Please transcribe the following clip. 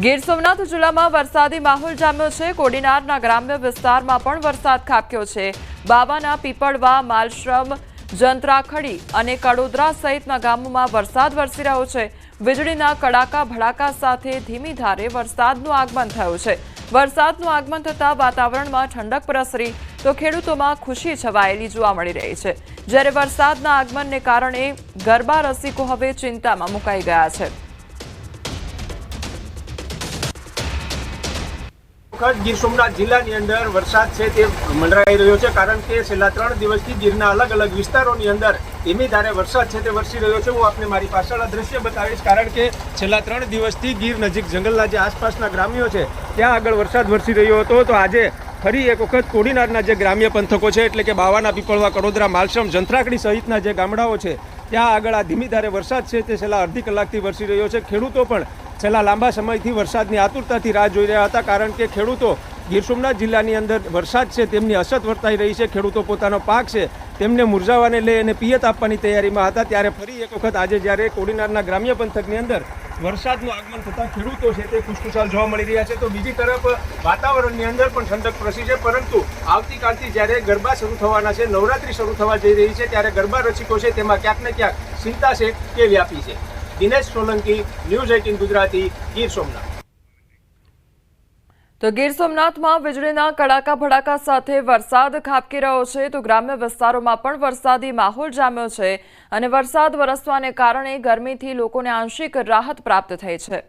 ગીર સોમનાથ જિલ્લામાં વરસાદી માહોલ જામ્યો છે। કોડીનારના ગ્રામ્ય વિસ્તારમાં પણ વરસાદ ખાબક્યો છે। બાવાના પીપળવા, માલશ્રમ, જંત્રાખડી અને કડોદરા સહિતના ગામોમાં વરસાદ વરસી રહ્યો છે। વીજળીના કડાકા ભડાકા સાથે ધીમી ધારે વરસાદનું આગમન થયું છે। વરસાદનું આગમન થતાં વાતાવરણમાં ઠંડક પ્રસરી તો ખેડૂતોમાં ખુશી છવાયેલી જોવા મળી રહી છે। જ્યારે વરસાદના આગમનને કારણે ગરબા રસિકો હવે ચિંતામાં મુકાઈ ગયા છે। ગીર સોમનાથ જિલ્લાની અંદર વરસાદ છે તે મંડરાઈ રહ્યો છે, કારણ કે છેલ્લા 3 દિવસથી ગીરના અલગ અલગ વિસ્તારોની અંદર ધીમી ધારે વરસાદ છે તે વરસી રહ્યો છે। હું આપને મારી પાછળના દ્રશ્ય બતાવીશ, કારણ કે છેલ્લા 3 દિવસથી ગીર નજીક જંગલના જે આસપાસના ગ્રામ્યો છે ત્યાં આગળ વરસાદ વરસી રહ્યો હતો। તો આજે ફરી એક વખત કોડીનારના જે ગ્રામ્ય પંથકો છે, એટલે કે બાવાના, પીપળવા, કડોદરા, માલશ્રમ, જંત્રાખડી સહિતના જે ગામડાઓ છે ત્યાં આગળ આ ધીમી ધારે વરસાદ છે તે છેલ્લા અડધી કલાકથી વરસી રહ્યો છે। ખેડૂતો પણ છેલ્લા લાંબા સમયથી વરસાદની આતુરતાથી રાહ જોઈ રહ્યા હતા, કારણ કે ખેડૂતો ગીર સોમનાથ જિલ્લાની અંદર વરસાદ છે તેમની અછત વર્તાઈ રહી છે। ખેડૂતો પોતાનો પાક છે તેમને મુરઝાવાને લઈ અને પિયત આપવાની તૈયારીમાં હતા। ત્યારે ફરી એક વખત આજે જ્યારે કોડીનારના ગ્રામ્ય પંથકની અંદર વરસાદનું આગમન થતાં ખેડૂતો છે તે ખુશખુશાલ જોવા મળી રહ્યા છે। તો બીજી તરફ વાતાવરણની અંદર પણ ઠંડક પ્રસરી છે, પરંતુ આવતીકાલથી જ્યારે ગરબા શરૂ થવાના છે, નવરાત્રી શરૂ થવા જઈ રહી છે, ત્યારે ગરબા રસિકો છે તેમાં ક્યાંક ને ક્યાંક ચિંતા છે તે વ્યાપી છે। દિનેશ સોલંકી, ન્યૂઝ 18 ગુજરાતી, ગીર સોમનાથ। તો ગીર સોમનાથમાં વીજળીના કડાકા ભડાકા સાથે વરસાદ ખાબકી રહ્યો છે। તો ગ્રામ્ય વિસ્તારોમાં પણ વરસાદી માહોલ જામ્યો છે અને વરસાદ વરસવાને કારણે ગરમીથી લોકોને આંશિક રાહત પ્રાપ્ત થઈ છે।